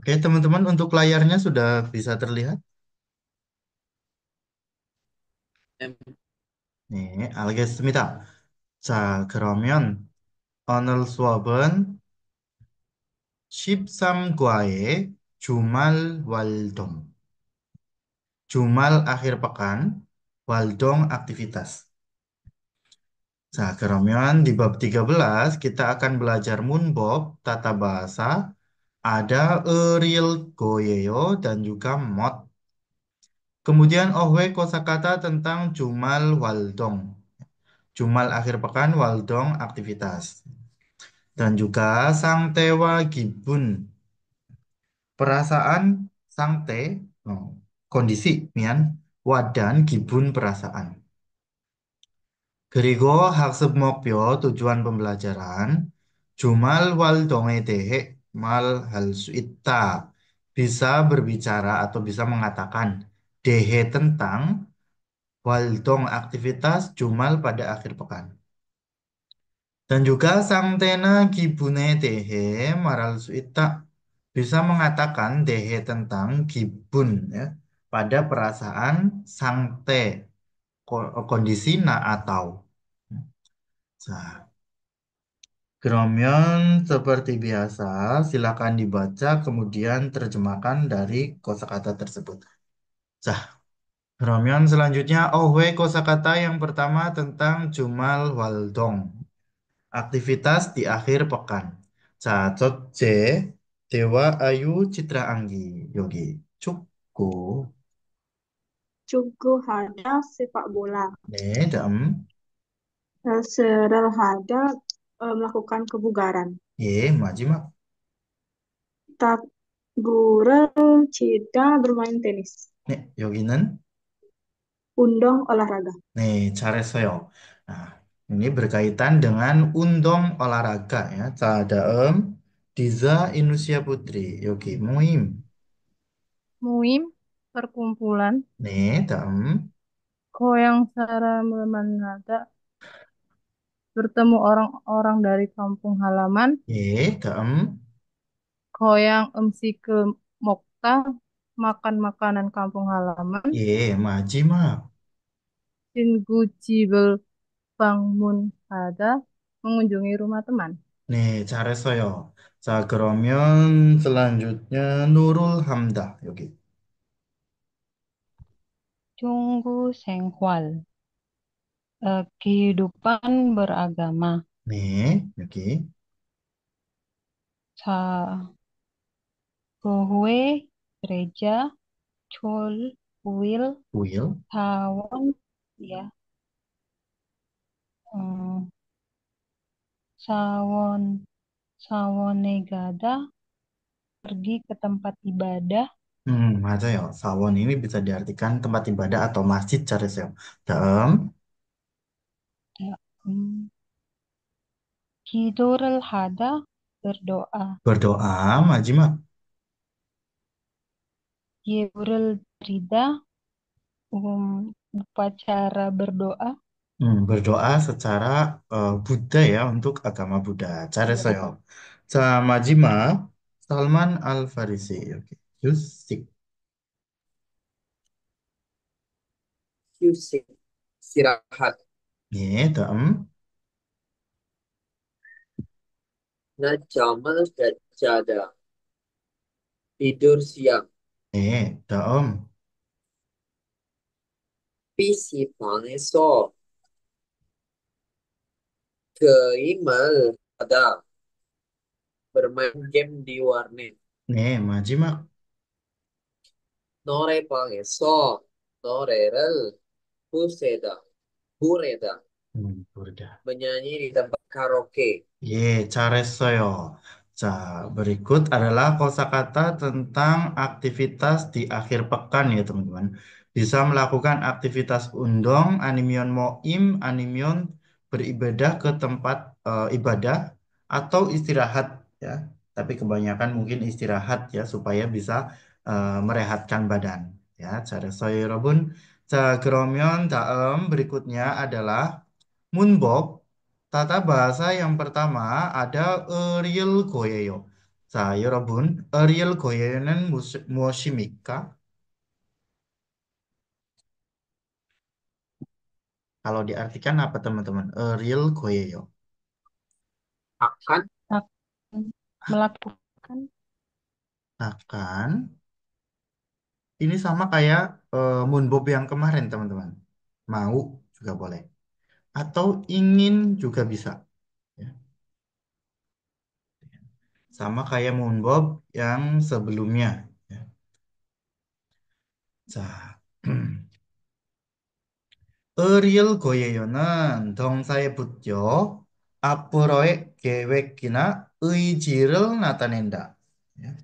Oke, teman-teman, untuk layarnya sudah bisa terlihat. 네, 네, 알겠습니다. 자, 그러면 오늘 수업은 13과의 주말 활동, 주말 akhir pekan, waldong aktivitas. Nah, 그러면 di bab 13 kita akan belajar munbob, tata bahasa, ada real goyeo dan juga mod. Kemudian ohwe kosakata tentang jumal waldong. Jumal akhir pekan, waldong, aktivitas. Dan juga sang tewa gibun, perasaan sang te, oh, kondisi, mian, wadan gibun perasaan. 그리고 학습 목표, tujuan pembelajaran, jumal waldong에 대해 말할 수 있다. Bisa berbicara atau bisa mengatakan dehe tentang waldong aktivitas jumal pada akhir pekan. Dan juga sang tena gibune dehe maral suita bisa mengatakan dehe tentang gibun ya pada perasaan sang te kondisi na atau. Nah, 그러면 seperti biasa silakan dibaca kemudian terjemahkan dari kosakata tersebut. Nah, 그러면 selanjutnya ohwe kosakata yang pertama tentang jumal waldong. Aktivitas di akhir pekan. 자, 첫째, 대화 아유 citra anggi. 여기 축구. Cukuhada sepak bola. 네, 다음. Serelhada melakukan kebugaran. 예, 마지막. Takgurel Cida bermain tenis. 네, 여기는 Undong olahraga. 네, 잘했어요. Nah, ini berkaitan dengan undong olahraga ya. 자, 다음. Diza Inusia Putri. 여기 모임. Muim, perkumpulan, 네, 다음. goyang secara memanada, bertemu orang-orang dari kampung halaman, 예, 다음. goyang emsike mokta, makan makanan kampung halaman, 예, 마지막. singu jibel bangun hada, mengunjungi rumah teman. 네, 잘했어요. 자, 그러면 selanjutnya Nurul Hamdah. 여기. Sungguh senghwal, kehidupan beragama. 네, 여기. Sa Bohwe, gereja, Chol, Kuil, Will. Tawon, ya, eh, Sawon, Sawonegada, pergi ke tempat ibadah, 맞아요. 사원 ini bisa diartikan tempat ibadah atau masjid, 잘했어요. 다음. ya, hmm, Kidorel Hada, berdoa, Berdoa, 마지막. Yebrel Rida, upacara berdoa, berdoa secara Buddha ya untuk agama Buddha. ya, 잘했어요. 자, 마지막 Salman Al Farisi. 오케이. Yusik. 휴식, istirahat. 예, 다음. Najamah Gajada, tidur siang. 예, 다음. PC방에서 게임을 하다, bermain game di warnet. 네, 마지막. 노래방에서 노래를 부르다, 부르다, Buddha. menyanyi di tempat karaoke. Ye, 잘했어요. 자, berikut adalah kosakata tentang aktivitas di akhir pekan ya teman-teman. Bisa melakukan aktivitas undong, animion moim, animion beribadah ke tempat ibadah atau istirahat ya. Tapi kebanyakan mungkin istirahat ya supaya bisa merehatkan badan ya. 잘했어요, 여러분. 자, 그러면 다음 berikutnya adalah 문법. Tata bahasa yang pertama ada real goyeyo. 자, 여러분, 어리얼 고예요는 무엇입니까? Kalau diartikan apa teman-teman? Real goyeyo. Akan. Akan melakukan. Akan. Ini sama kayak Moonbob yang kemarin teman-teman. Mau juga boleh. Atau ingin juga bisa. Ya. Sama kayak Moonbob yang sebelumnya. Ya. 자, real 고예요는 동사에 붙여 앞으로의 계획이나 의지를 나타낸다. Ya.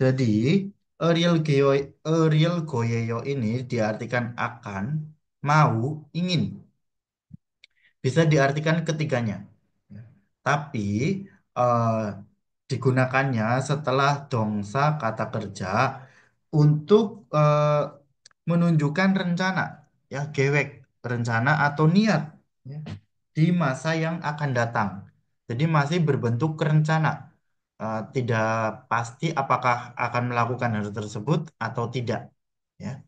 Jadi, real goyeyo ini diartikan akan, mau, ingin. Bisa diartikan ketiganya. Ya. Tapi, eh, digunakannya setelah dongsa kata kerja untuk menunjukkan rencana, ya, gewek, rencana atau niat, ya, di masa yang akan datang. Jadi masih berbentuk rencana. Tidak pasti apakah akan melakukan hal tersebut atau tidak. Ya.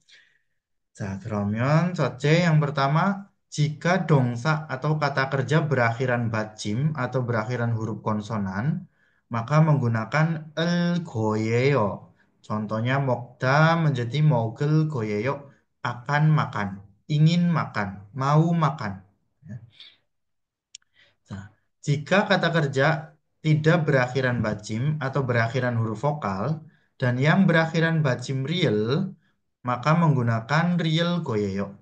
자, 그러면 첫째 yang pertama, jika dongsa atau kata kerja berakhiran bacim atau berakhiran huruf konsonan, maka menggunakan el goyeyo. Contohnya mokda menjadi mogel goyeyo, akan makan, ingin makan, mau makan. Ya. Nah, jika kata kerja tidak berakhiran bacim atau berakhiran huruf vokal dan yang berakhiran bacim real, maka menggunakan real goyeyo.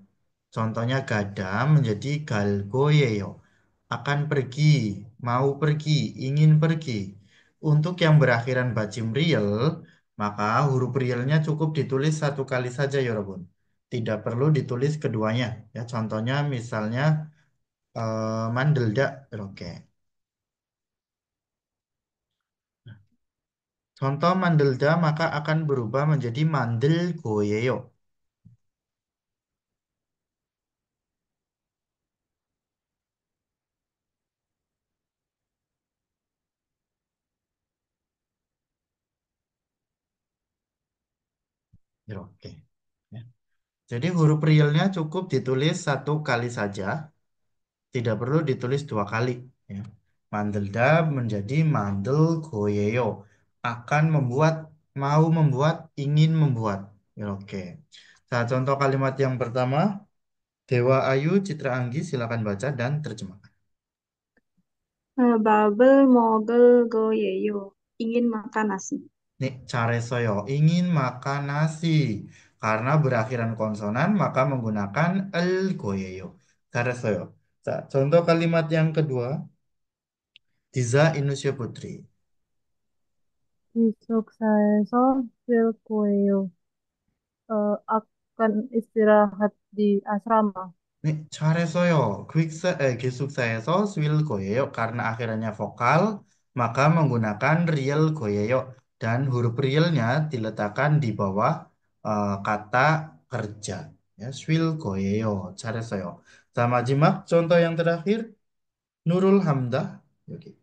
Contohnya gada menjadi gal goyeyo. Akan pergi, mau pergi, ingin pergi. Untuk yang berakhiran bacim real, maka huruf realnya cukup ditulis satu kali saja ya Robun. Tidak perlu ditulis keduanya. Ya, contohnya misalnya mandelda, oke. Contoh mandelda maka akan berubah menjadi mandel goyeyo. Ya, oke. Ya. Jadi huruf realnya cukup ditulis satu kali saja, tidak perlu ditulis dua kali. Ya. Mandelda menjadi mandel goyeyo. Akan membuat, mau membuat, ingin membuat. Ya, oke. Nah, contoh kalimat yang pertama, Dewa Ayu Citra Anggi silakan baca dan terjemahkan. Babel mogel goyeyo. Ingin makan nasi. Nih, 잘했어요. ingin makan nasi. Karena berakhiran konsonan, maka menggunakan el goyeyo. 잘했어요. 자, contoh kalimat yang kedua. Diza Inusya Putri. 기숙사에서 쓸 거예요. 아깐 istirahat di asrama. 네, 잘했어요. 기숙사에서 swil goyeyo karena akhirannya vokal, maka menggunakan real goyeyo dan huruf realnya diletakkan di bawah kata kerja. Ya, swil goyeyo. 잘했어요. 자, 마지막 contoh yang terakhir, Nurul Hamdah. 여기.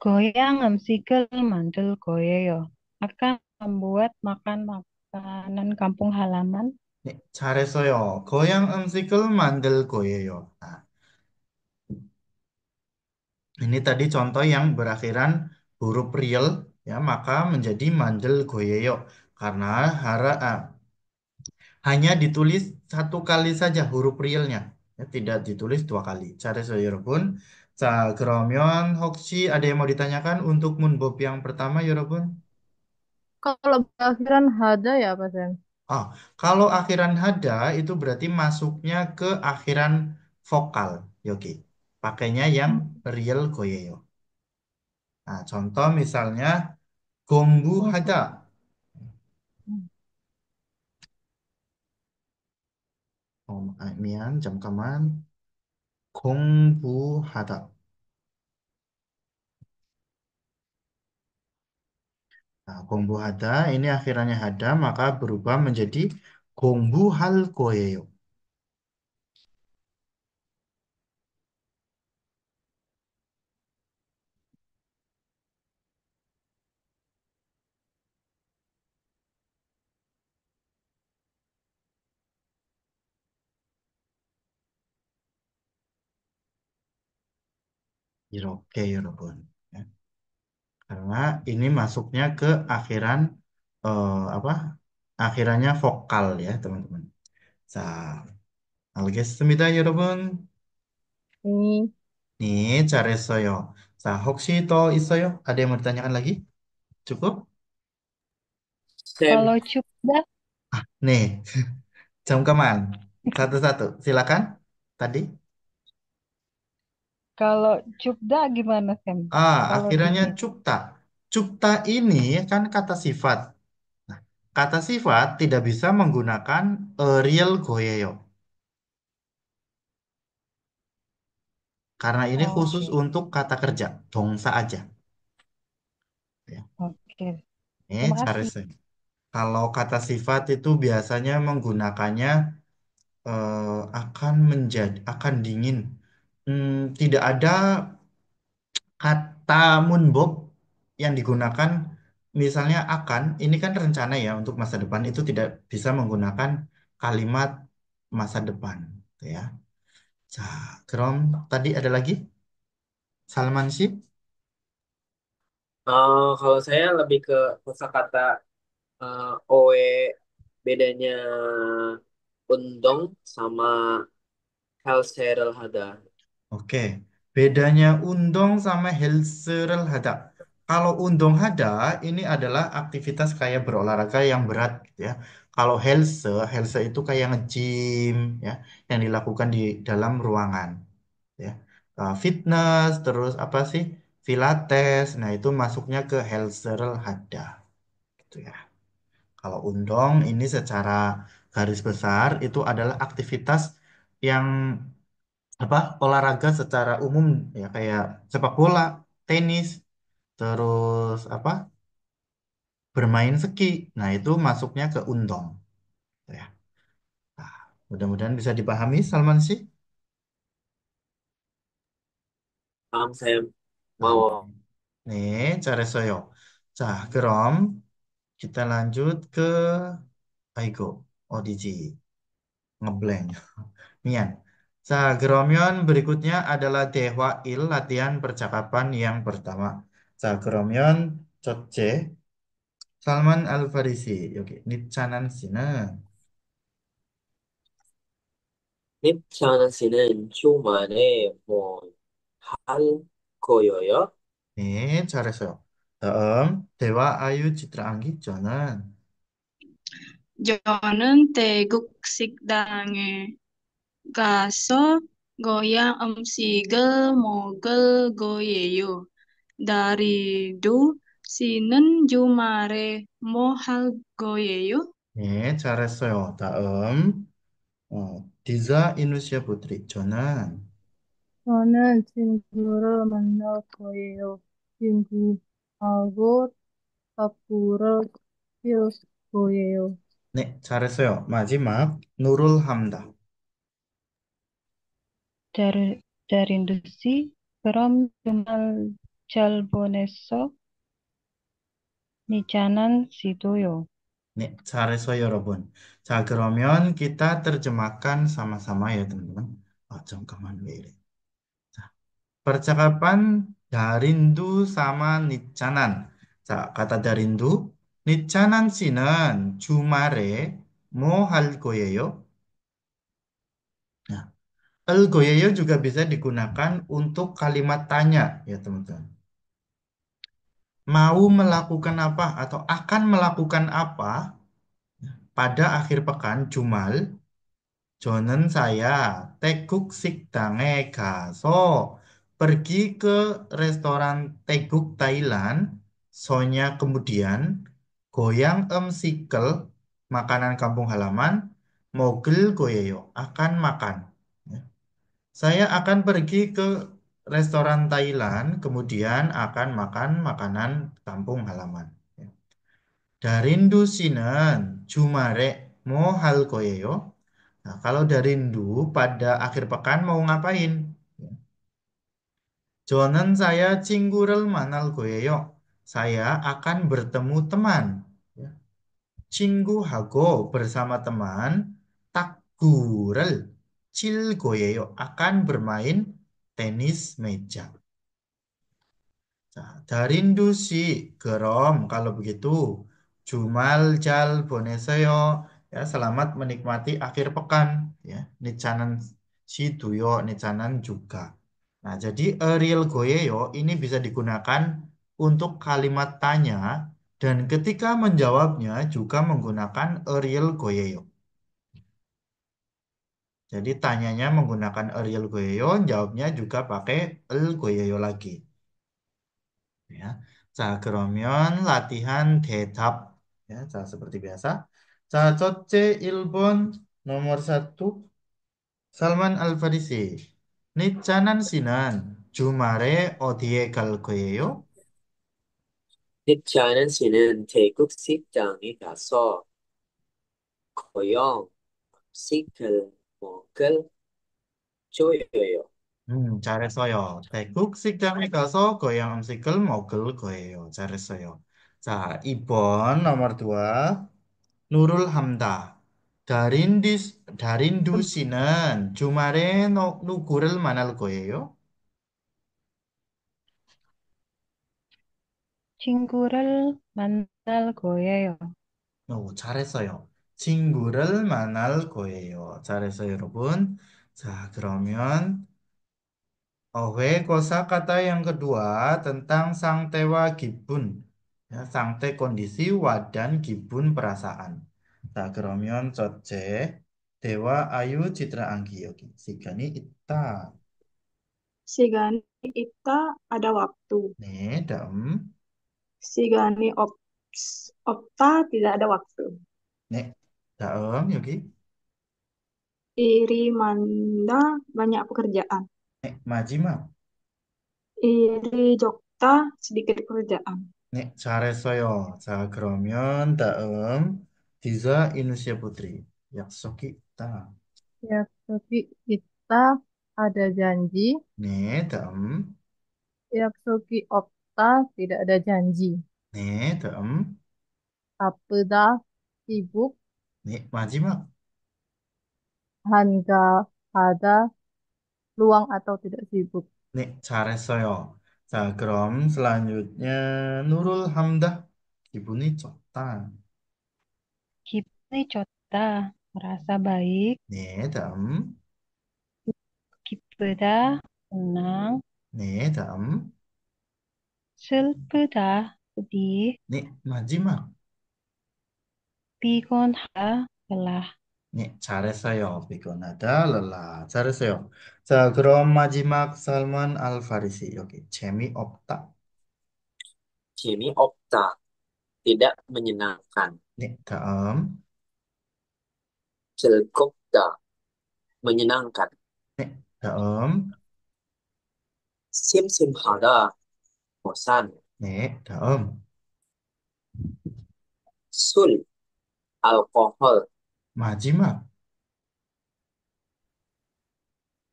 Goyang emsikel mandel goyeo. Akan membuat makan makanan kampung halaman. 네, 잘했어요. 고향 음식을 만들 거예요. Nah, ini tadi contoh yang berakhiran huruf real, ya, maka menjadi mandel goyeyo karena hanya ditulis satu kali saja huruf realnya, ya, tidak ditulis dua kali. 잘했어요, 여러분. 자, 그러면 혹시 ada yang mau ditanyakan untuk 문법 yang pertama, 여러분? Kalau berakhiran hada ya Pak Sen? Ah, kalau akhiran hada itu berarti masuknya ke akhiran vokal, Yogi. Pakainya yang real goyeyo. Nah, contoh misalnya 공부하다. 미안, 잠깐만. 공부하다. Nah, 공부하다 ini akhirannya hada, maka berubah menjadi 공부할 거예요. Oke, 여러분. Ya. Karena ini masuknya ke akhiran apa? Akhirannya vokal ya, teman-teman. 자, 알겠습니다, 여러분. Ini 네, 잘했어요. 자, 혹시 더 있어요? ada yang mau ditanyakan lagi? Cukup? Sam, Kalau cupda, Nih, jam satu-satu. Silakan. Tadi. kalau cupda gimana, Sam? Kalau di Akhirannya sini. cukta. Cukta ini kan kata sifat. Nah, kata sifat tidak bisa menggunakan real goyeo. Karena ini khusus Oke, untuk kata kerja. Dongsa aja. Ya. oke. Ini Terima cara kasih. saya. Kalau kata sifat itu biasanya menggunakannya akan menjadi, akan dingin. Tidak ada kata munbob yang digunakan, misalnya akan, ini kan rencana ya untuk masa depan, itu tidak bisa menggunakan kalimat masa depan. Gitu ya. 자, 그럼 tadi ada lagi? Salman sih? kalau saya lebih ke kosakata oe bedanya undong sama helserel hada. Oke, bedanya undong sama helserel hada. Kalau undong hada ini adalah aktivitas kayak berolahraga yang berat gitu ya. Kalau helse itu kayak nge-gym ya, yang dilakukan di dalam ruangan ya. Fitness terus apa sih? Pilates. Nah, itu masuknya ke helserel hada gitu ya. Kalau undong ini secara garis besar itu adalah aktivitas yang apa olahraga secara umum ya kayak sepak bola, tenis, terus apa bermain ski. Nah, itu masuknya ke undong ya. Nah, mudah-mudahan bisa dipahami Salman sih. Paham saya Nah, mau. nih 잘했어요. 자, 그럼 kita lanjut ke Aigo. 어디지? Ngeblank. Mian. 그러면 berikutnya adalah 대화일 latihan percakapan yang pertama. 그러면 첫째, 살만 알파리시 여기 니차난 씨는 닙차나 씨는 주말에 뭐 할 거예요? 네, 잘했어요. 다음 대화 아유 지트랑기 저는 저는 태국 식당에 가서 고향 음식을 먹을 거예요. 다리도 씨는 주말에 뭐 할 거예요? 네, 잘했어요. 다음 디자 이누시아 부트리 저는 저는 친구를 만날 거예요. 친구하고 답부를 칠 거예요. 네, 잘했어요. 마지막 누룰 함다. Dari, dari Indusi, 그럼 주말 잘 보냈어? 니차는 시도요. 네, 잘했어요, 여러분. 그러면 kita terjemahkan sama-sama ya, teman-teman. 잠깐만, 왜 이래? 자, percakapan Darindu sama Nicanan. kata Darindu, Nicanan 씨는 주말에 뭐 할 거예요? Nah, el 거예요 juga bisa digunakan untuk kalimat tanya, ya, teman-teman. Mau melakukan apa atau akan melakukan apa pada akhir pekan Jumal? 저는 saya 태국 식당에 가서 pergi ke restoran Teguk Thailand. Sonya kemudian goyang emsikel makanan kampung halaman mogel goyeyo akan makan. Ya. Saya akan pergi ke restoran Thailand kemudian akan makan makanan kampung halaman. Ya. Darindu 씨는 주말에 뭐 할 거예요? Nah, kalau dari Rindu pada akhir pekan mau ngapain? 저는 saya 친구를 만날 거예요. Saya akan bertemu teman. Ya. 친구하고 bersama teman. 탁구를 칠 거예요. Akan bermain tenis meja. Nah, darindu si gerom kalau begitu. Jumal jal boneseo ya selamat menikmati akhir pekan ya. Nicanan si duyo nicanan juga. Nah, jadi real goyeyo ini bisa digunakan untuk kalimat tanya dan ketika menjawabnya juga menggunakan real goyeyo. Jadi tanyanya menggunakan real goyeyo, jawabnya juga pakai el goyeyo lagi. Ya. 자, 그러면 latihan 대답. Ya, 자, seperti biasa. 자, 첫째 1번 nomor 1 Salman Al-Farisi. 니짜난 씨는 주말에 어디에 갈 거예요? 닉자는 씨는 태국 식당에 가서 고용 음식을 먹을 조여요. 잘했어요. 태국 식당에 가서 고향 음식을 먹을 거예요. 잘했어요. 자, 2번 nomor 2 Nurul Hamda. Darindu 씨는 주말에 누구를 만날 거예요? 친구를 만날 거예요. 오, 잘했어요. 친구를 만날 거예요. 잘했어요, 여러분. 자, 그러면 kosakata yang kedua tentang sangtewa gibun. Ya, sangte kondisi wadan gibun perasaan. Nah, 그러면 첫째, 대화 아유 citra anggi 여기. 시간이 있다. Sigani ita ada waktu. 네, 다음. Sigani opta tidak ada waktu. 네, 다음 여기. Iri manda banyak pekerjaan. 네, 마지막. Iri Jokta sedikit pekerjaan. 네, 잘했어요. 자, 그러면 다음 디자 이누시아 putri. 약속이 있다. Yaksoki kita ada janji. 네, 다음. Yaksoki Okta tidak ada janji. 네, 다음. Apeda sibuk. 네, 마지막. Hanga ada luang atau tidak sibuk. 네, 잘했어요. 자, 그럼 selanjutnya Nurul Hamdah. 기분이 좋다. 기분이 좋다. merasa baik. 네, 다음. 기쁘다. senang. 네, 다음. 슬프다. sedih. 네, 마지막. 피곤하다. lelah. 네, 잘했어요. 피곤하다, 랄라. 잘했어요. 자, 그럼 마지막 살만 알파리시. 여기 재미없다. 재미없다. Tidak menyenangkan. 네, 다음. 즐겁다. menyenangkan. 네, 다음. 심심하다. bosan. 네, 다음. 술, alkohol, 마지막.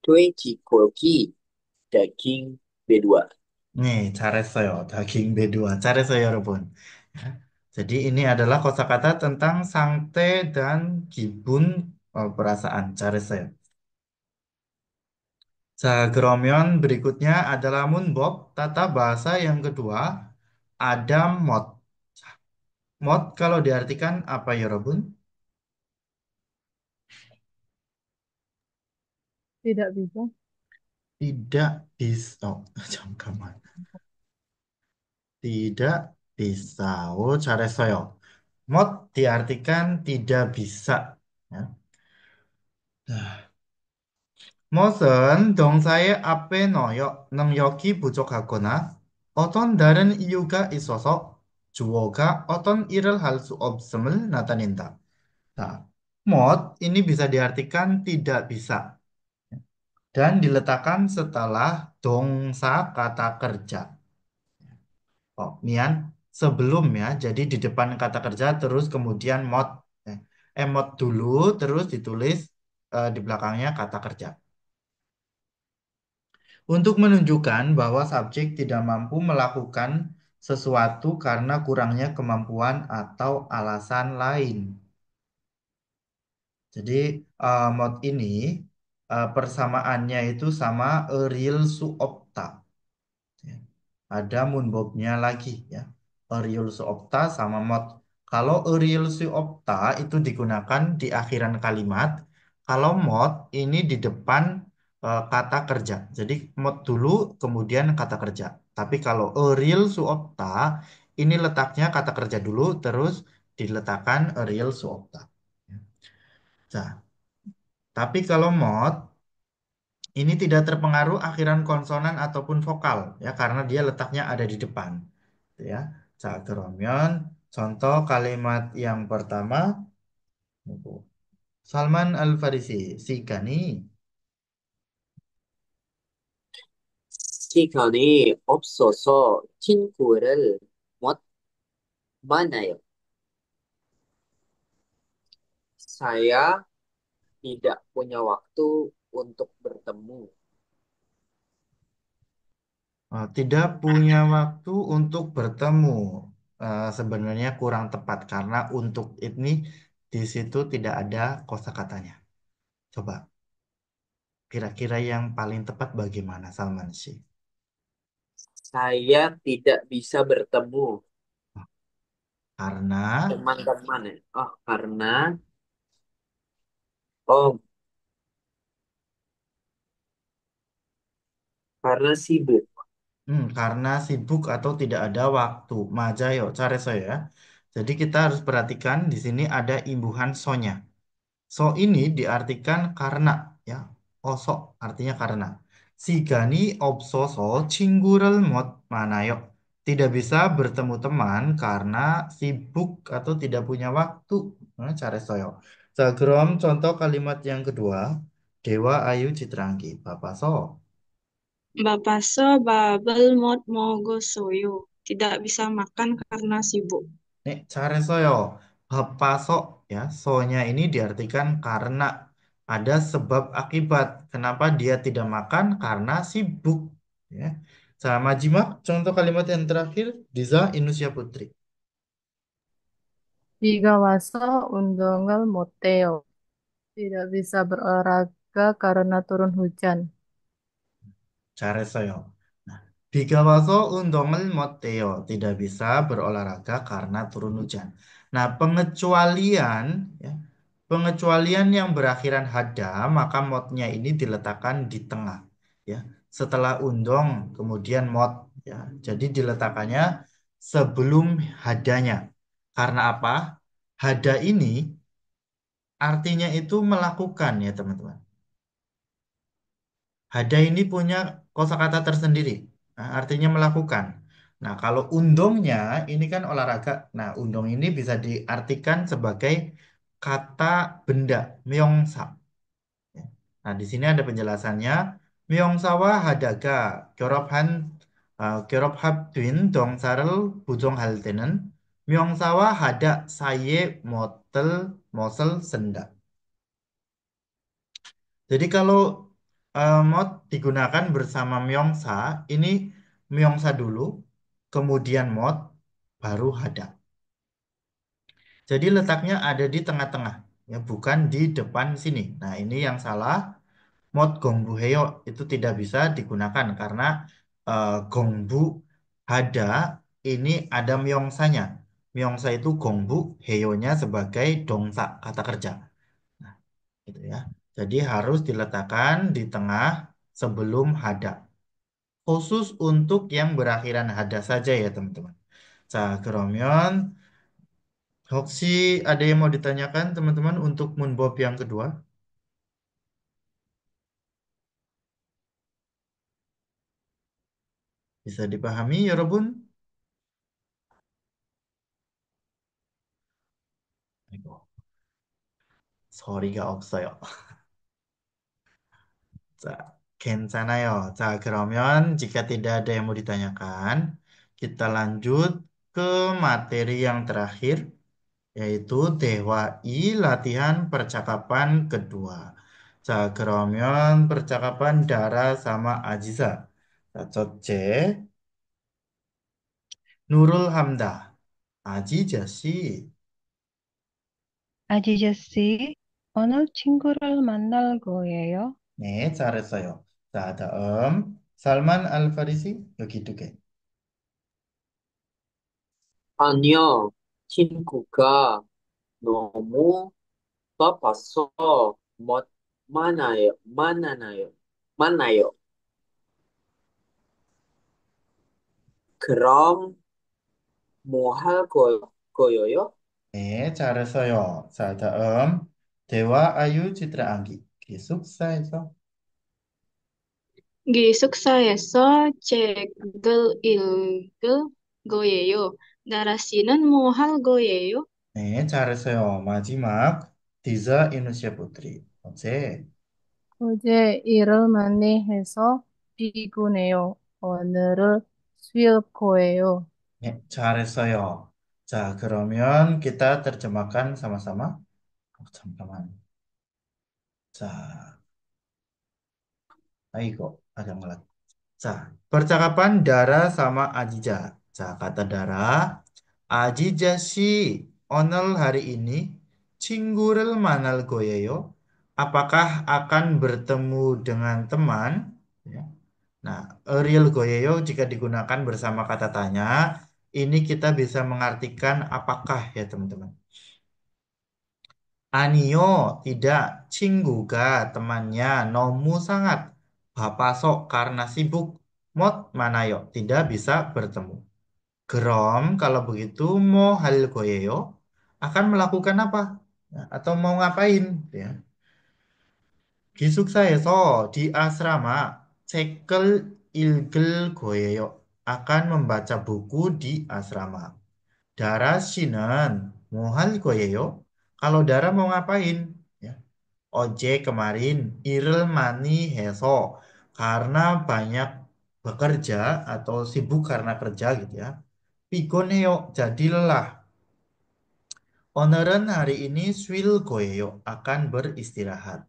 돼지고기, daging B2. 네, 잘했어요. 다깅 배두아. 잘했어요, 여러분. 야, jadi ini adalah kosakata tentang sangte dan gibun perasaan. 잘했어요. 자, 그러면 berikutnya adalah 문법, tata bahasa yang kedua, ada mod. Mod kalau diartikan apa, 여러분? Tidak bisa. Tidak bisa. Oh, 잠깐만. Tidak bisa. Oh, 잘했어요. Mod diartikan tidak bisa. Ya. Nah, 것은 동사의 앞에 넣어 능력이 부족하거나 어떤 다른 이유가 있어서 주어가 어떤 일을 할 수 없음을 나타낸다. Nah, mod ini bisa diartikan tidak bisa dan diletakkan setelah dongsa kata kerja. Oh, Nian, sebelum ya, jadi di depan kata kerja terus kemudian mod. Mod dulu terus ditulis di belakangnya kata kerja. Untuk menunjukkan bahwa subjek tidak mampu melakukan sesuatu karena kurangnya kemampuan atau alasan lain. Jadi mod ini persamaannya itu sama real suopta. Ya. ada munbobnya lagi ya. Euriul suopta sama mod. Kalau Euriul suopta itu digunakan di akhiran kalimat. Kalau mod ini di depan kata kerja. Jadi mod dulu kemudian kata kerja. Tapi kalau Euriul suopta ini letaknya kata kerja dulu terus diletakkan Euriul suopta. Nah, tapi kalau mod ini tidak terpengaruh akhiran konsonan ataupun vokal ya karena dia letaknya ada di depan. Gitu ya. Cakromion, contoh kalimat yang pertama Salman Al-Farisi, Sikani. 시간이 없어서 친구를 못 만나요. Saya tidak punya waktu untuk bertemu. Tidak punya waktu untuk bertemu. Sebenarnya kurang tepat karena untuk ini di situ tidak ada kosakatanya. Coba kira-kira yang paling tepat bagaimana Salman sih? Saya tidak bisa bertemu Karena teman-teman. Oh, oh, karena sibuk. karena sibuk atau tidak ada waktu. Majayo, cari saya. Jadi kita harus perhatikan di sini ada imbuhan sonya. So ini diartikan karena ya. Oso artinya karena. Sigani opsoso 친구를 못 만나요. Tidak bisa bertemu teman karena sibuk atau tidak punya waktu. Cari saya. Za, 그럼 contoh kalimat yang kedua. Dewa Ayu Citrangi. Bapak so. Bapaso babel mot mogo soyo. Tidak bisa makan karena sibuk. Nih, 잘했어요. Bapasok ya, sonya ini diartikan karena ada sebab akibat. Kenapa dia tidak makan? Karena sibuk. Ya. Sama Jimak, contoh kalimat yang terakhir, Diza Inusya Putri. 비가 와서 운동을 못해요. Tidak bisa berolahraga karena turun hujan. 잘했어요. Nah, 비가 와서 운동을 못해요. Tidak bisa berolahraga karena turun hujan. Nah, pengecualian ya, pengecualian yang berakhiran hada, maka modnya ini diletakkan di tengah ya. Setelah undong kemudian mod ya. Jadi diletakkannya sebelum hadanya. Karena apa? Hada ini artinya itu melakukan ya, teman-teman. Hada ini punya kosakata tersendiri. Nah, artinya melakukan. Nah, kalau undongnya ini kan olahraga. Nah, undong ini bisa diartikan sebagai kata benda, myeongsa. Ya. Nah, di sini ada penjelasannya. Myeongsawa hadaga 결합한 결합합된 동사를 부정할 때는 명사와 하다 사이에 못을 쓴다. Jadi kalau mod digunakan bersama Myeongsa, ini Myeongsa dulu, kemudian mod, baru hada. Jadi letaknya ada di tengah-tengah, ya bukan di depan sini. Nah ini yang salah. Mod gongbu heo itu tidak bisa digunakan karena gongbu hada ini ada Myeongsanya. Myeongsa itu gongbu, heonya sebagai dongsa kata kerja. Nah, gitu ya. Jadi harus diletakkan di tengah sebelum hada. Khusus untuk yang berakhiran hada saja ya teman-teman. 자, 그러면 혹시 ada yang mau ditanyakan teman-teman untuk munbob yang kedua? Bisa dipahami ya Robun? 아이고, 소리가 없어요. 자, 괜찮아요. 자, 그러면 jika tidak ada yang mau ditanyakan, kita lanjut ke materi yang terakhir, yaitu Dewa I latihan percakapan kedua. 자, 그러면 percakapan Dara sama Aziza. 자, 첫째, Nurul Hamdah. 아지자 씨. 아지저 씨, 어느 친구를 만날 거예요? 네, 잘했어요. 자, 다음, Salman Al Farisi. 여기 두 개. 아니요. 친구가 너무 바빠서 못 만나요. 그럼 뭐 할 거예요? 네, 잘했어요. 자, 다음. 대화 아유 Citra Anggi. Sukses. 기숙사에서 책을 읽을 거예요. 나라씨는 뭐 할 거예요? 네, 잘했어요. 마지막. Diza Indonesia Putri. 어제. 어제 일을 많이 해서 피곤해요. 오늘은 쉴 거예요. 네, 잘했어요. 자, 그러면 kita terjemahkan sama-sama. Oh, 잠깐만. 자, ayo, agak ngelag. 자, percakapan Dara sama Ajija. Kata Dara, Ajija si onel hari ini 친구를 만날 거예요. Apakah akan bertemu dengan teman? Ya. Nah, real goyeyo jika digunakan bersama kata tanya, ini kita bisa mengartikan apakah ya teman-teman. Anio, tidak. Cingguga, temannya. Nomu sangat. Bapak sok karena sibuk. Mot, mana yo? Tidak bisa bertemu. Gerom, kalau begitu, mo hal goyeyo akan melakukan apa? Ya, atau mau ngapain? Ya. 기숙사에서 di asrama, cekel ilgel goyeyo akan membaca buku di asrama. Dara Shinan, mau hal goyeyo? Kalau Dara mau ngapain? Ya. Ojek kemarin Irel Mani Heso karena banyak bekerja atau sibuk karena kerja gitu ya. Pikoneo jadi lelah. Oneran hari ini swil goyeo akan beristirahat.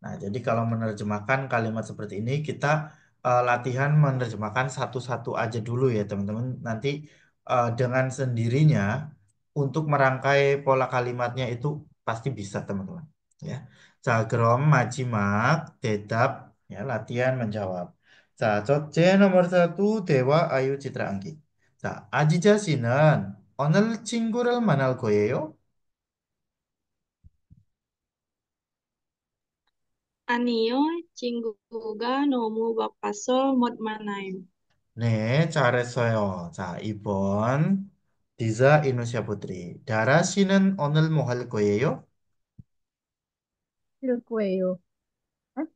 Nah, jadi kalau menerjemahkan kalimat seperti ini, kita latihan menerjemahkan satu-satu aja dulu ya, teman-teman. Nanti dengan sendirinya untuk merangkai pola kalimatnya itu pasti bisa, teman-teman. Ya. Jagrom, majimak, dedap, ya, latihan menjawab. 자, 첫째 nomor satu, Dewa Ayu Citra Anggi. 자, 아지자 씨는 오늘 친구를 만날 거예요? 아니요, 친구가 너무 바빠서 못 만나요. 네, 잘했어요. 자, 2번. 디자 이누시아 부트리. 다라 씨는 오늘 뭐 할 거예요? 쉴 거예요. 응?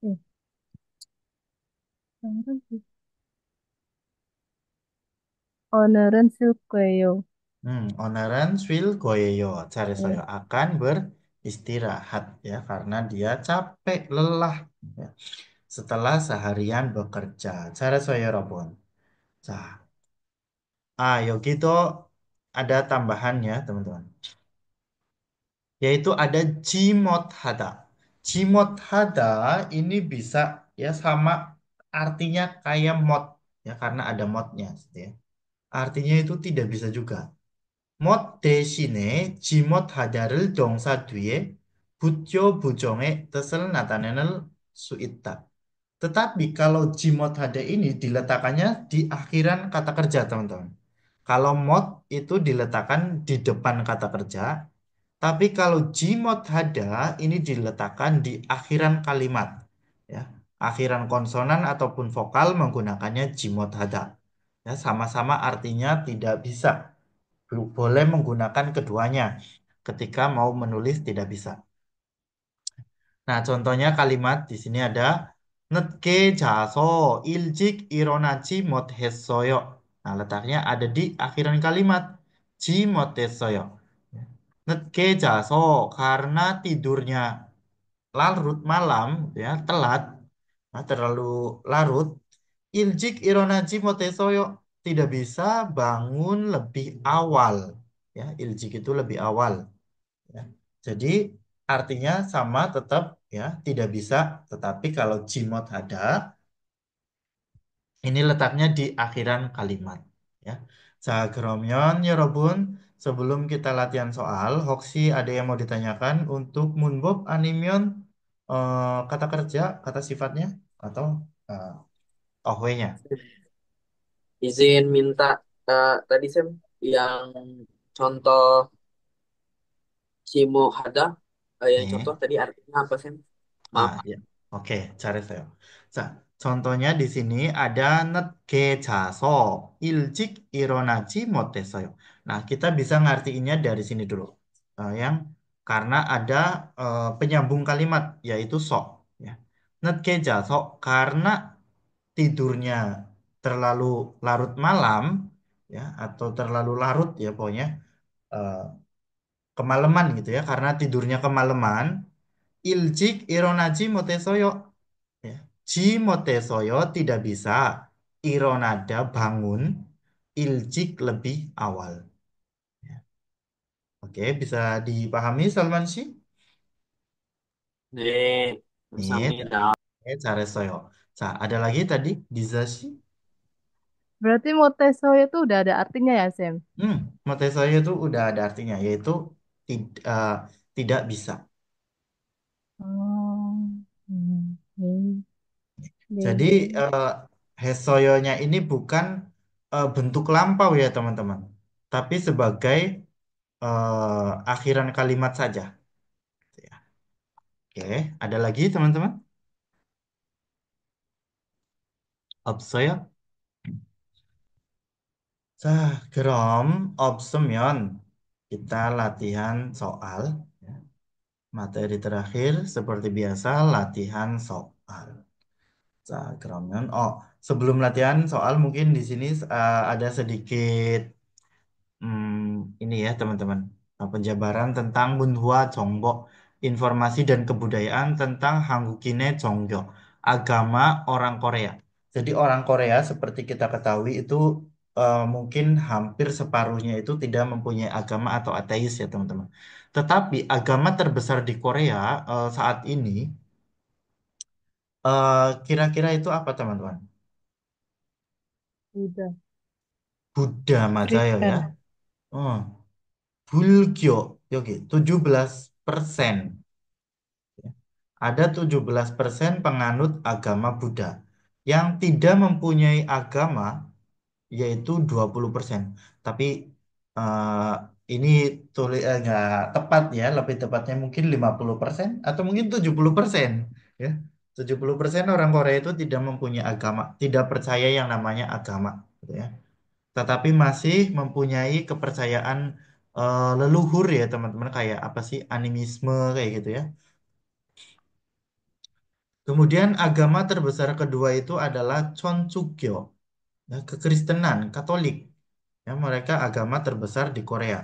응. 오늘은 쉴 거예요. 오늘은 쉴 거예요. 잘했어요. 네. akan beristirahat ya karena dia capek, lelah ya, setelah seharian bekerja. 잘했어요, 여러분. 자, 여기도 ada tambahannya, teman-teman. Yaitu ada Jimot hada. Jimot hada ini bisa ya sama artinya kayak mod ya karena ada modnya gitu ya. Artinya itu tidak bisa juga. Mod 대신에 Jimot hada를 동사 뒤에 붙여 부정의 뜻을 나타낼 수 있다. Tetapi kalau Jimot hada ini diletakkannya di akhiran kata kerja, teman-teman. Kalau mod itu diletakkan di depan kata kerja, tapi kalau Jimot hada ini diletakkan di akhiran kalimat. Ya, akhiran konsonan ataupun vokal menggunakannya Jimot hada. Ya, sama-sama artinya tidak bisa. Boleh menggunakan keduanya ketika mau menulis tidak bisa. Nah, contohnya kalimat di sini ada 늦게 자서 일찍 일어나지 못했어요. Nah, letaknya ada di akhiran kalimat 지 못했어요. 늦게 자서 karena tidurnya larut malam ya telat, nah, terlalu larut. Iljik ironaji motesoyo tidak bisa bangun lebih awal ya, iljik itu lebih awal ya. Jadi artinya sama tetap ya, tidak bisa, tetapi kalau jimot ada ini letaknya di akhiran kalimat ya. 자, 그러면 여러분 sebelum kita latihan soal, Hoksi ada yang mau ditanyakan untuk munbob animion kata kerja, kata sifatnya atau ohwenya? izin minta Tadi Sam yang contoh Cimo Hada, yang nih. contoh tadi artinya apa Sam? Maaf. Ya. Oke, cari saya. Contohnya di sini ada netge jaso ilcik ironaji motesoyo. Nah, kita bisa ngartiinnya dari sini dulu. Yang karena ada penyambung kalimat yaitu so. Ya. Netge jaso karena tidurnya terlalu larut malam, ya, atau terlalu larut ya pokoknya eh, kemalaman gitu ya. Karena tidurnya kemalaman, iljik ironaji motesoyo. Ya. Jimotesoyo tidak bisa. Ironada bangun. Iljik lebih awal. Ya. Oke, bisa dipahami Salman Sih? Nih, Nih, Samida. Caresoyo. Ada lagi tadi Dizashi. Berarti Montessori itu udah ada artinya ya, Sam? Motesoyo itu udah ada artinya, yaitu tidak tidak bisa. Oh, hmm. Jadi Deh. eh, hesoyonya ini bukan bentuk lampau ya teman-teman, tapi sebagai akhiran kalimat saja. Ya. Oke, ada lagi teman-teman? 없어요? 그럼 없으면 kita latihan soal. Ya. Materi terakhir seperti biasa latihan soal. 그러면 sebelum latihan soal mungkin di sini ada sedikit ini ya teman-teman. Penjabaran tentang Munhua Jongbok, informasi dan kebudayaan tentang Hangukine Jonggyo, agama orang Korea. Jadi orang Korea seperti kita ketahui itu mungkin hampir separuhnya itu tidak mempunyai agama atau ateis ya teman-teman. Tetapi agama terbesar di Korea saat ini kira-kira itu apa teman-teman? Udah. Buddha Majaya ya. Kristen. Oh, Bulgyo, oke, 17%. Ada 17% penganut agama Buddha. Yang tidak mempunyai agama yaitu 20%. Tapi eh, ini nggak tepat ya, lebih tepatnya mungkin 50% atau mungkin 70%. Ya. 70% orang Korea itu tidak mempunyai agama, tidak percaya yang namanya agama, gitu ya. Tetapi masih mempunyai kepercayaan leluhur ya teman-teman, kayak apa sih animisme kayak gitu ya. Kemudian agama terbesar kedua itu adalah Chonchugyo, ya, kekristenan, Katolik. Ya, mereka agama terbesar di Korea.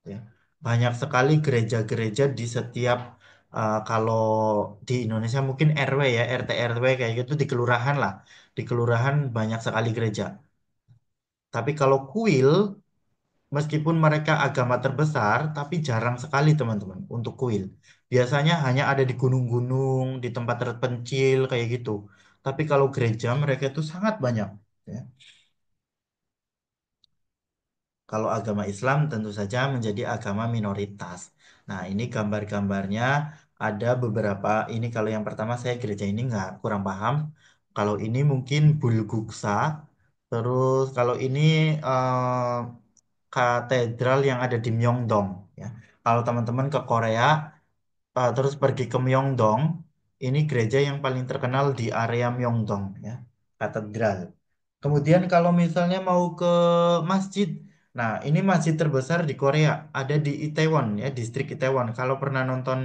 Ya. Banyak sekali gereja-gereja di setiap kalau di Indonesia mungkin RW ya, RT RW kayak gitu di kelurahan lah. Di kelurahan banyak sekali gereja. Tapi kalau kuil, meskipun mereka agama terbesar, tapi jarang sekali teman-teman untuk kuil. Biasanya hanya ada di gunung-gunung, di tempat terpencil kayak gitu. Tapi kalau gereja mereka itu sangat banyak. Ya. Kalau agama Islam tentu saja menjadi agama minoritas. Nah, ini gambar-gambarnya ada beberapa. Ini kalau yang pertama saya gereja ini nggak kurang paham. Kalau ini mungkin Bulguksa. Terus kalau ini eh, katedral yang ada di Myeongdong. Ya. Kalau teman-teman ke Korea terus pergi ke Myeongdong, ini gereja yang paling terkenal di area Myeongdong, ya, katedral. Kemudian kalau misalnya mau ke masjid, nah ini masjid terbesar di Korea, ada di Itaewon ya, distrik Itaewon. Kalau pernah nonton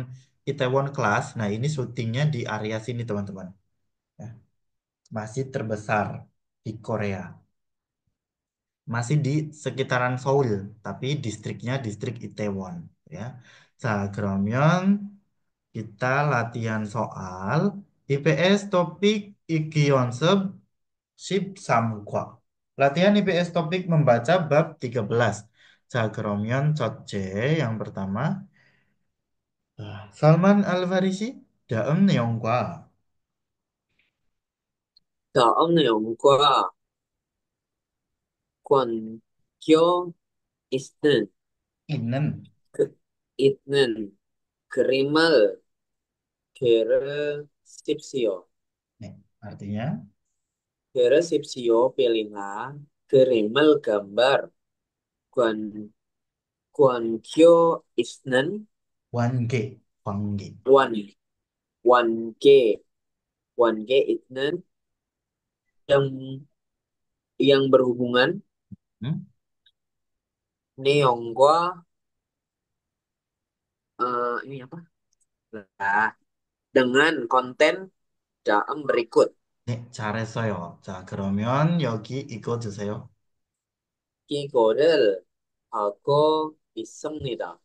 Itaewon Class, nah ini syutingnya di area sini teman-teman. Ya. Masjid terbesar di Korea, masih di sekitaran Seoul, tapi distriknya distrik Itaewon. Ya, 그러면 kita latihan soal IPS topik iki 연습 13과. Latihan IPS topik membaca bab 13. 그러면 첫째 yang pertama Salman Al-Farisi dalam 내용과 다음 내용과 권겨 있는 있는 그 있는 그림을 그리십시오. nih, artinya 그리십시오. Pilihlah Kirimal gambar Guan Guangzhou Isnan Wange, wange. Wan Wan Ge Wan Ge Isnan yang berhubungan Hmm? Neonggwa ini apa? Nah, dengan konten dalam berikut. 네, 잘했어요. 자, 그러면 여기 읽어주세요. Kigo를 하고 있습니다.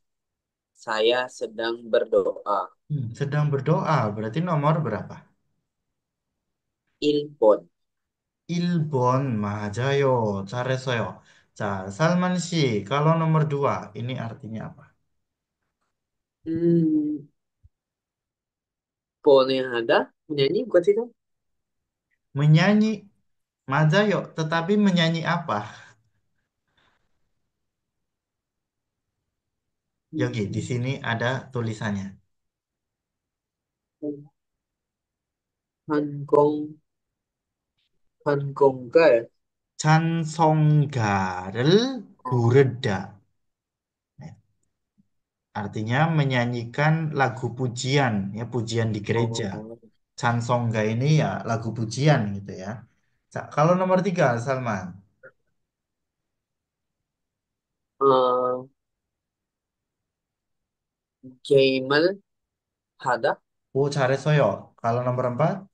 Saya sedang berdoa. sedang berdoa, berarti nomor berapa? Ilpon. Ilbon, 맞아요. 잘했어요. 자, 살만 씨, kalau nomor dua, ini artinya apa? Hmm, Pon yang ada menyanyi bukan sih itu? Menyanyi, 맞아요. Tetapi menyanyi apa? Yogi, di Hmm, sini ada tulisannya. Hankong Hankonggal. 찬송가를 부르다. 네, artinya menyanyikan lagu pujian, ya pujian di gereja. Oh, Chansongga ini ya lagu pujian gitu ya. Kalau nomor tiga, Salman. oh. Jamal Hada Oh, 잘했어요. Kalau nomor empat,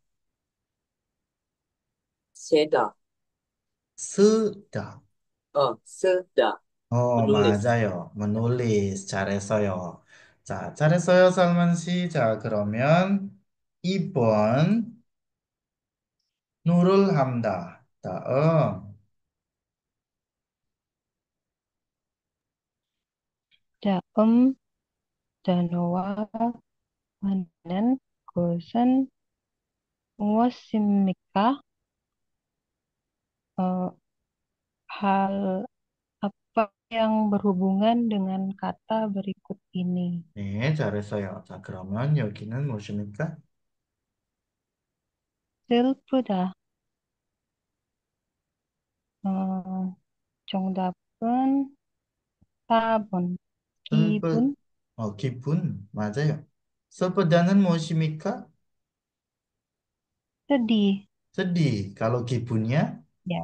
Seda. 쓰다. Oh, Seda. Oh, Menulis. 맞아요. menulis. 잘했어요. 자, 잘했어요, 살만 씨. 자, 그러면 2번 누를 함다. 다음. Daem, Januar, Manen, Gosen, Simika, hal apa yang berhubungan dengan kata berikut ini? 네, 잘했어요. 자, 그러면 여기는 무엇입니까? 슬프다. 어, 정답은 4번. 슬프, 기분, 기분. 맞아요. 슬프다는 무엇입니까? sedih. Sedih. Kalau 기분nya Ya,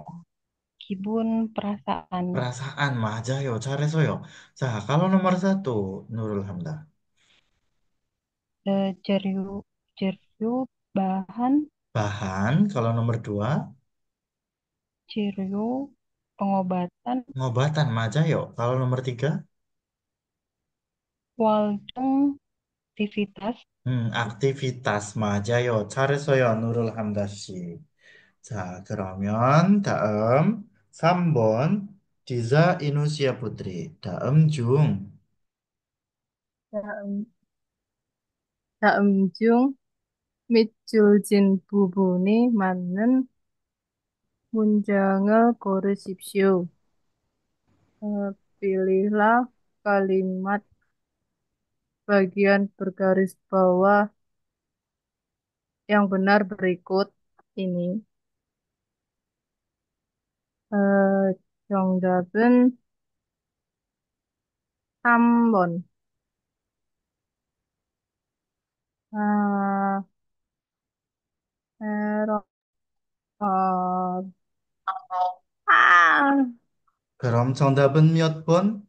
기분, perasaan. perasaan. 맞아요. 잘했어요. 자, kalau nomor satu, Nurul Hamda. Jeryu, jeryu, bahan, Bahan, kalau nomor dua, jeryu, pengobatan, pengobatan. 맞아요. Kalau nomor tiga, waltung, aktivitas. aktivitas. 맞아요. 잘했어요. Nurul Hamda 씨. 자, 그러면 다음 3번 디자 이누시아 putri. 다음 중 다음, 다음 중 밑줄 진 부분이 맞는 문장을 고르십시오. Pilihlah kalimat bagian bergaris bawah yang benar berikut ini. 정답은 3번. 아, 에러, 어, 아, 그럼 정답은 몇 번?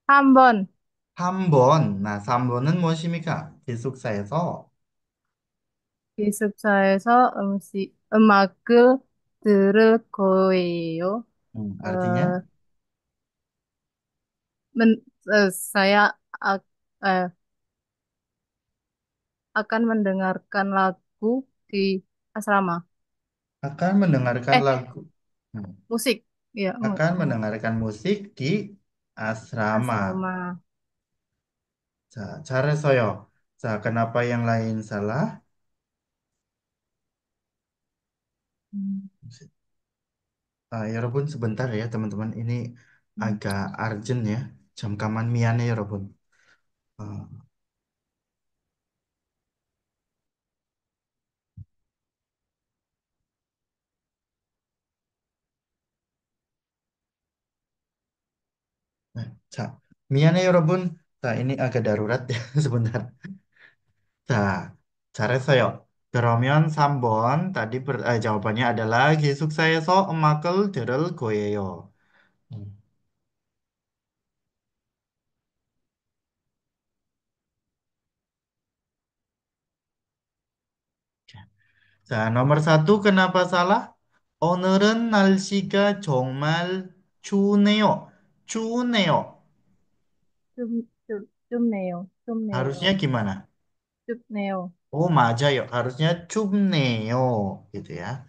3번. 3번. 나 3번은 무엇입니까? 기숙사에서 기숙사에서 음악을 들을 거예요. artinya 어, saya eh, akan mendengarkan lagu di asrama. akan mendengarkan Eh, lagu. Hmm. musik. Ya, Akan mendengarkan musik di asrama. asrama. 자, 잘했어요. 자, kenapa yang lain salah? Hmm. 여러분 sebentar ya teman-teman. Ini agak urgent ya. Jamkaman miannya ya, 여러분. Uh, 자, 미안해요, 여러분. 자, ini agak darurat ya, sebentar. 자, 잘했어요. 그러면 3번 jawabannya adalah 기숙사에서 음악을 들을 거예요. 음. 자, nomor satu kenapa salah? 오늘은 날씨가 정말 추우네요. 추우네요. 춥네요. 춥네요. harusnya gimana? 춥네요. Oh, 맞아요. harusnya 춥네요. gitu ya.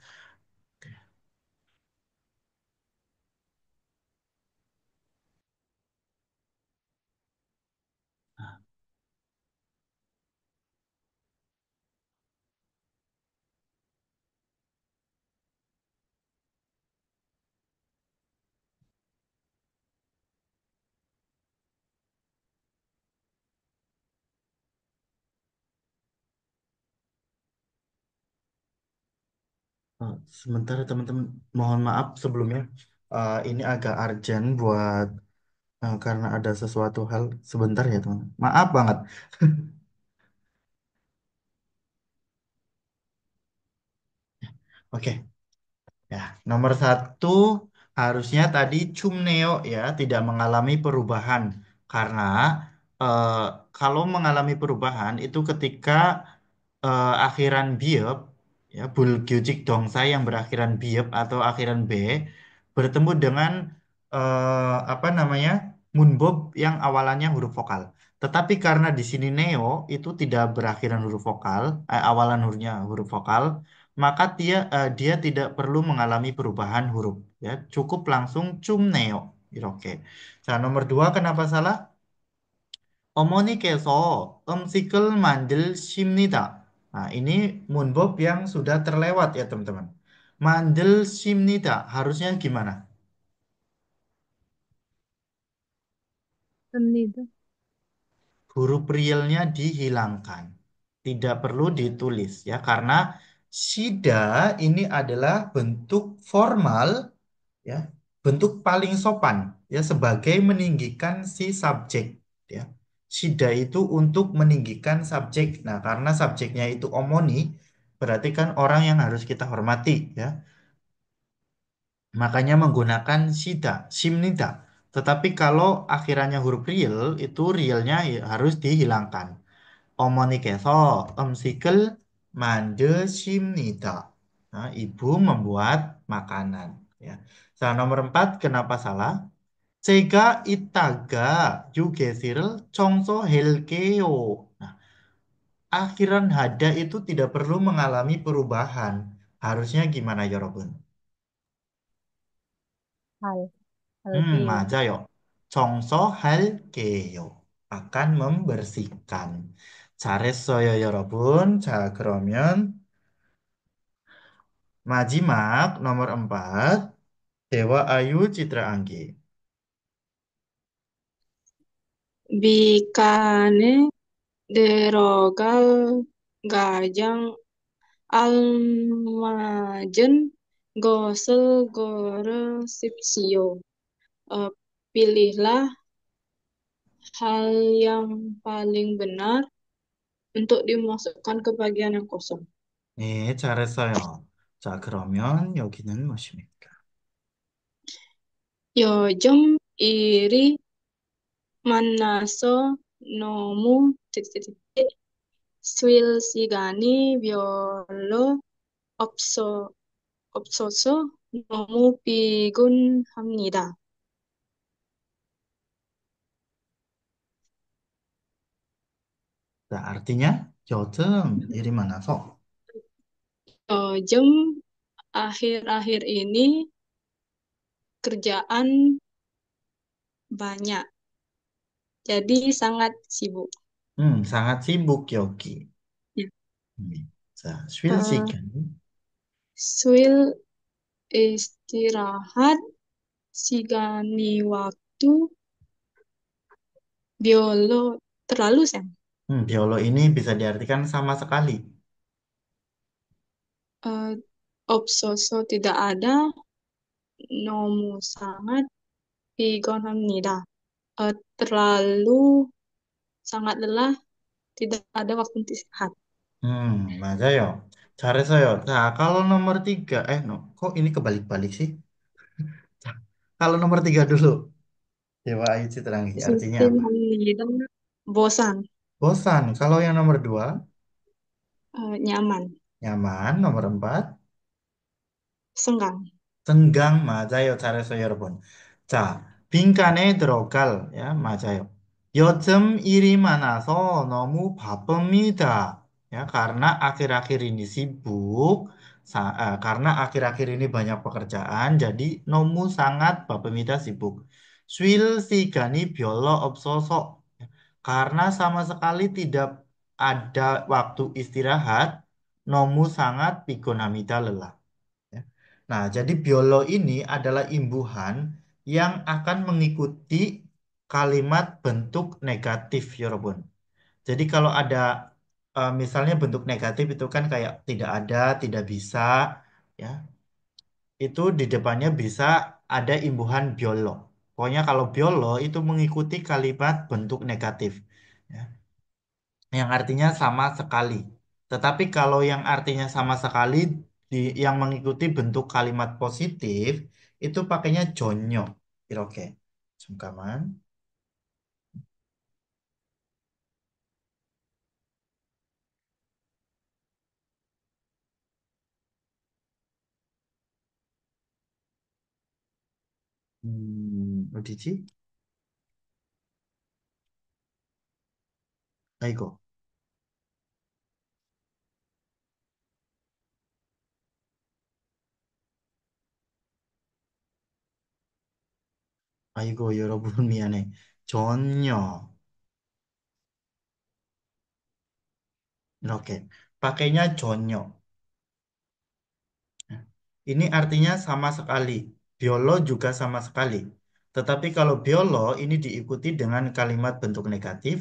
Sebentar teman-teman, mohon maaf sebelumnya. Ini agak urgent karena ada sesuatu hal. Sebentar ya teman. Maaf banget. Oke, ya. Nomor satu harusnya tadi cumneo ya, tidak mengalami perubahan karena eh, kalau mengalami perubahan itu ketika akhiran biop ya bulgyucik dongsa yang berakhiran biop atau akhiran b bertemu dengan apa namanya munbob yang awalannya huruf vokal. Tetapi karena di sini neo itu tidak berakhiran huruf vokal, awalan hurufnya huruf vokal, maka dia tidak perlu mengalami perubahan huruf ya. Cukup langsung cum neo. Oke. Nah, nomor dua kenapa salah? 어머니께서 음식을 만드십니다. Nah, ini munbob yang sudah terlewat ya teman-teman. 만드십니다. Harusnya gimana? 씁니다. Huruf realnya dihilangkan. Tidak perlu ditulis ya karena sida ini adalah bentuk formal ya, bentuk paling sopan ya sebagai meninggikan si subjek ya. Sida itu untuk meninggikan subjek. Nah, karena subjeknya itu omoni, berarti kan orang yang harus kita hormati ya. Makanya menggunakan sida, simnida. Tetapi kalau akhirannya huruf real, itu realnya harus dihilangkan. 어머니께서 음식을 만드십니다. Nah, ibu membuat makanan. Ya. Nah, nomor 4, kenapa salah? 제가 이따가 휴게실을 청소할게요. Nah, akhiran hada itu tidak perlu mengalami perubahan. Harusnya gimana, 여러분? 할, 할게요. 맞아요. 청소할게요. akan membersihkan. 잘했어요, 여러분. 자, 그러면 majimak nomor 4. Dewa Ayu Citra Anggi. Bikane derogal gajang almajen gosel gore sipsio. Eh, Pilihlah hal yang paling benar untuk dimasukkan ke bagian yang kosong. 네, 잘했어요. 자, 그러면 여기는 무엇입니까? 요즘 일이 만나서 너무 쉴 시간이 별로 없어, 없어서 너무 피곤합니다. Nah, artinya 요즘 일이 많아서. Jam akhir-akhir ini kerjaan banyak, jadi sangat sibuk. sangat sibuk 여기. Ya. 자, 쉴 Eh, 시간. Swil istirahat, sigani waktu, biolo terlalu Sam. Biolo ini bisa diartikan sama sekali. Eh, Obsoso tidak ada, 너무 sangat 피곤합니다. terlalu sangat lelah, tidak ada waktu untuk istirahat. 맞아요. 잘했어요. 자, kalau nomor tiga, no, kok ini kebalik-balik sih? 자, kalau nomor tiga dulu, Dewa Ayu Citrangi, artinya Siti apa? Nurhaliza bosan, Bosan. Kalau yang nomor dua, nyaman, nyaman. Nomor empat, senggang. senggang. 맞아요. 잘했어요, 여러분. 자, 빈칸에 들어갈, ya, 맞아요. 요즘 일이 많아서 너무 바쁩니다. Ya, karena akhir-akhir ini sibuk, karena akhir-akhir ini banyak pekerjaan, jadi 너무 sangat 바쁩니다, sibuk. 쉴 시간이 별로 없어서, ya, karena sama sekali tidak ada waktu istirahat, 너무 sangat 피곤합니다, lelah. Ya. Nah, jadi biolo ini adalah imbuhan yang akan mengikuti kalimat bentuk negatif, ya Robun. Jadi kalau ada misalnya bentuk negatif itu kan kayak tidak ada, tidak bisa, ya. Itu di depannya bisa ada imbuhan biolo. Pokoknya kalau biolo itu mengikuti kalimat bentuk negatif. Ya, yang artinya sama sekali. Tetapi kalau yang artinya sama sekali yang mengikuti bentuk kalimat positif itu pakainya jonyo. Oke. Sungkaman. 어디지? 아이고. 아이고 여러분 미안해. 전혀. 이렇게. pakainya jonyo. Ini artinya sama sekali. Biolo juga sama sekali. Tetapi kalau biolo ini diikuti dengan kalimat bentuk negatif.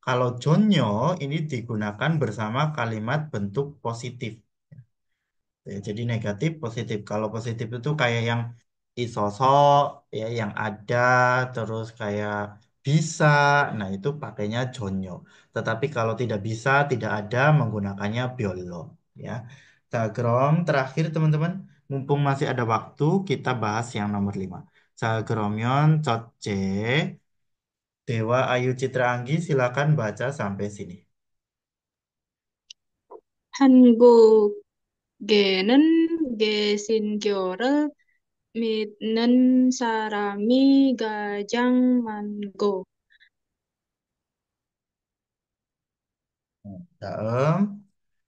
Kalau jonyo ini digunakan bersama kalimat bentuk positif. Ya, jadi negatif, positif. Kalau positif itu kayak yang isosok, ya, yang ada, terus kayak bisa. Nah, itu pakainya jonyo. Tetapi kalau tidak bisa, tidak ada, menggunakannya biolo. Ya. Cagrom terakhir teman-teman, mumpung masih ada waktu, kita bahas yang nomor 5. Cagromyon, Cotce, Dewa Ayu Citra Anggi, silakan baca sampai sini. 한국에는 개신교를 믿는 사람이 가장 많고, Dalam.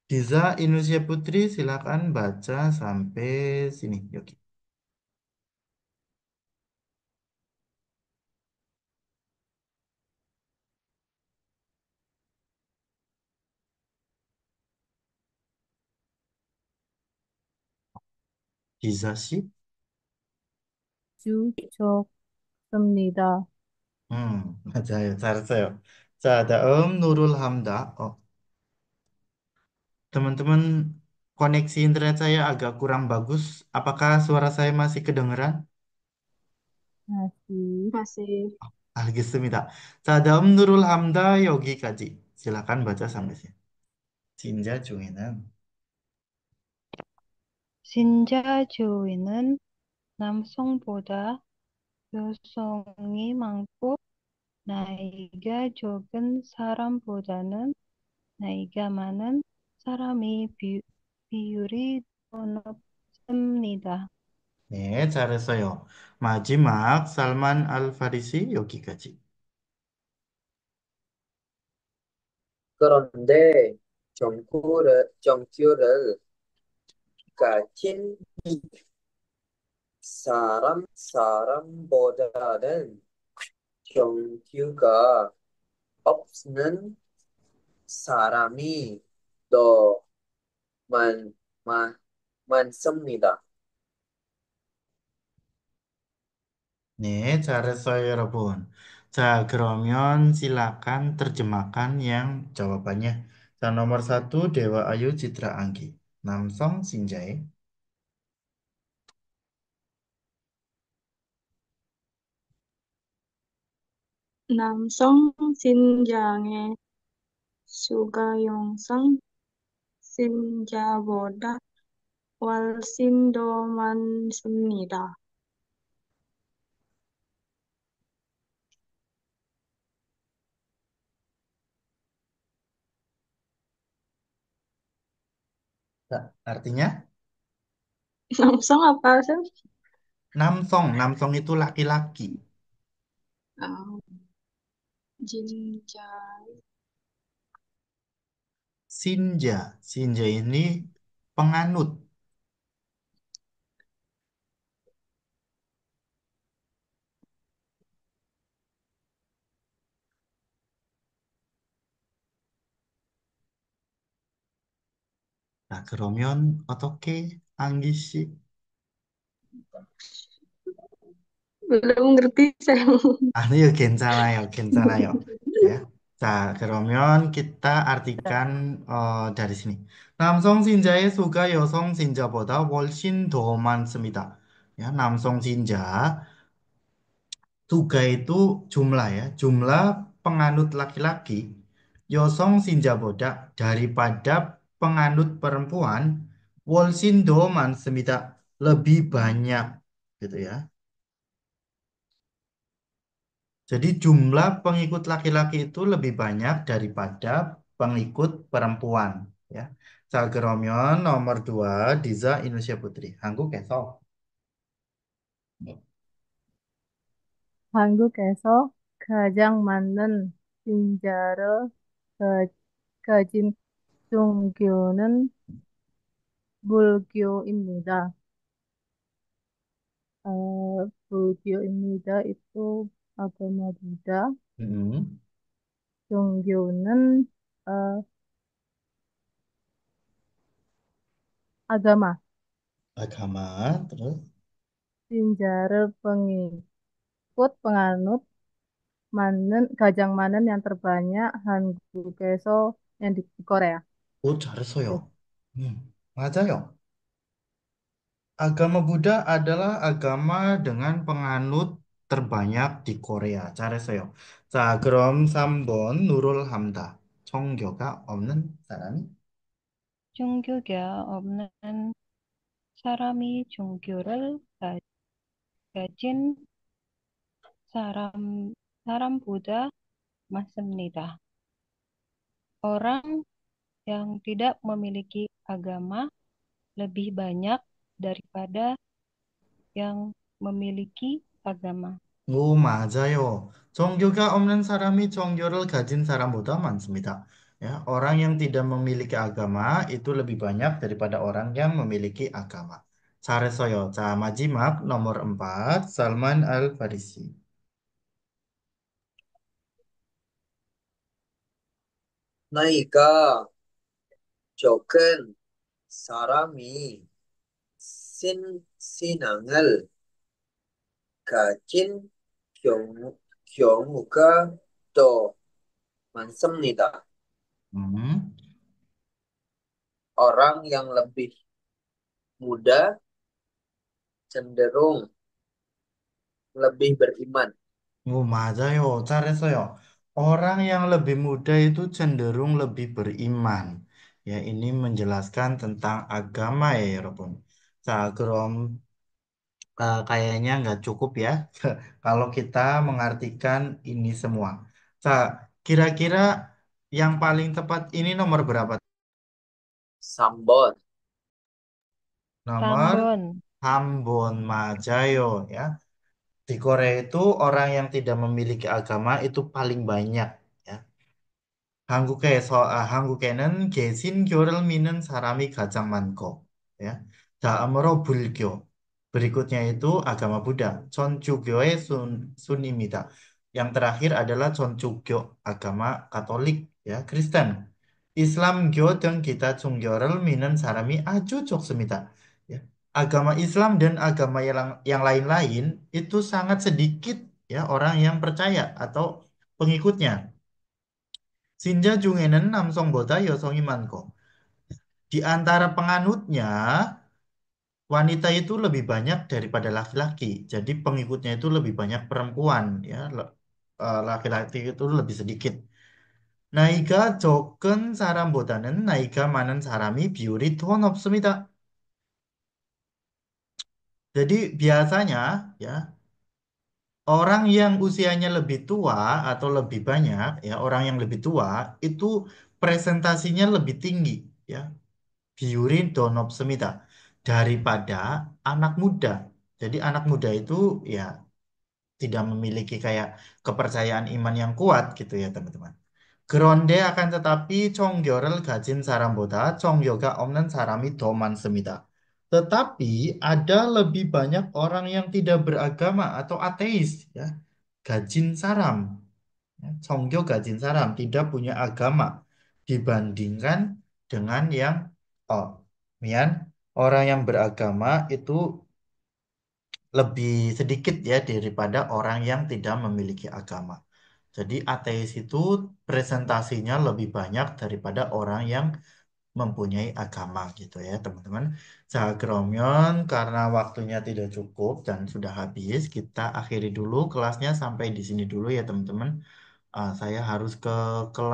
Diza Indonesia Putri, silakan baca sampai sini, Yogi. Diza sih. 주 적습니다. 맞아요. 잘했어요. 자, 다음 Nurul Hamda. Teman-teman, koneksi internet saya agak kurang bagus. Apakah suara saya masih kedengeran? 다시 masih 알겠습니다. 자, 다음 Nurul Hamda 여기까지. silakan baca sampai sini. 진짜 중에는 신자주의는 남성보다 여성이 많고 나이가 적은 사람보다는 나이가 많은 사람이 비율이 더 높습니다. 네, 잘했어요. 마지막 Salman Al-Farisi 여기까지. 그런데 정규를 가진 사람보다는 정규가 없는 사람이 더 많, 많, 많습니다. 네, 잘했어요, 여러분. 자, 그러면 silakan terjemahkan yang jawabannya. 자, nomor satu, Dewa Ayu Citra Anggi. Namsong Sinjai. 남성 신장의 수가 영상 신자보다 훨씬 더 많습니다. Nah, artinya 남성 apa sih? namsong itu laki-laki. Ah, jinja. Sinja ini penganut. Nah, 그러면 어떻게 한기씨? Belum ngerti saya. 아니요, 괜찮아요. Ya. 자, 그러면 kita artikan dari sini. 남성 신자의 수가 여성 신자보다 훨씬 더 많습니다. Ya, 남성 신자. Suga itu jumlah ya, jumlah penganut laki-laki. Yosong Sinjaboda daripada penganut perempuan. Wolsindo Mansemita lebih banyak gitu ya. Jadi jumlah pengikut laki-laki itu lebih banyak daripada pengikut perempuan ya. Sageromyon nomor 2 Diza Indonesia Putri. Hangu kesok. 한국에서 가장 많은 신자를 가- 가진 종교는 불교입니다. 불교입니다. itu agama Buddha. Hmm. 종교는 agama. Agama terus. Sinjara pengikut penganut Gajang Manen yang terbanyak Hangukeso yang di Korea. Oke. 잘했어요. 맞아요. Agama Buddha adalah agama dengan penganut terbanyak di Korea. 잘했어요. 자, 그럼 3번 누를 함다. 종교가 없는 사람이? 종교가 없는 사람이 종교를 가진 사람보다 많습니다. Orang yang tidak memiliki agama lebih banyak daripada yang memiliki agama. 오, 맞아요. 종교가 없는 사람이 종교를 가진 사람보다 많습니다. Ya, orang yang tidak memiliki agama itu lebih banyak daripada orang yang memiliki agama. 잘했어요. 자, 마지막 nomor 4, Salman Al-Farisi. 나이가 적은 사람이 신앙을 가진 경우가 더 많습니다. Hmm. Orang yang lebih muda cenderung lebih beriman. 맞아요. 잘했어요. Orang yang lebih muda itu cenderung lebih beriman. Ya, ini menjelaskan tentang agama ya, 여러분. 자, 그럼 kayaknya nggak cukup ya kalau kita mengartikan ini semua. Kira-kira yang paling tepat ini nomor berapa? 3번. Nomor Tambon, Ambon Majayo ya. Di Korea itu orang yang tidak memiliki agama itu paling banyak ya. 한국에는 개신교를 믿는 사람이 가장 많고, ya. 다음으로 불교. Berikutnya itu agama Buddha. Chonchugyo의 sun입니다. Yang terakhir adalah Chonchugyo, agama Katolik, ya, Kristen. Islam교 등 기타 종교를 믿는 사람이 아주 적습니다. Ya. Agama Islam dan agama yang lain-lain itu sangat sedikit ya orang yang percaya atau pengikutnya. Sinja 중에는 남성보다 여성이 많고, di antara penganutnya, wanita itu lebih banyak daripada laki-laki. Jadi pengikutnya itu lebih banyak perempuan, ya. laki-laki itu lebih sedikit. 나이가 적은 사람보다는 나이가 많은 사람이 비율이 더 높습니다. Jadi biasanya ya orang yang usianya lebih tua atau lebih banyak ya orang yang lebih tua itu presentasinya lebih tinggi ya. Biuri donopsemida daripada anak muda. Jadi anak muda itu ya tidak memiliki kayak kepercayaan iman yang kuat gitu ya teman-teman. 그런데 akan tetapi 종교를 가진 사람보다 종교가 없는 사람이 더 많습니다. Tetapi ada lebih banyak orang yang tidak beragama atau ateis ya. Gajin saram. Ya, 종교 gajin saram tidak punya agama dibandingkan dengan yang oh, Mian, orang yang beragama itu lebih sedikit ya daripada orang yang tidak memiliki agama. Jadi ateis itu presentasinya lebih banyak daripada orang yang mempunyai agama gitu ya teman-teman. 자, 그러면 karena waktunya tidak cukup dan sudah habis, kita akhiri dulu kelasnya sampai di sini dulu ya teman-teman. Saya harus ke kelas.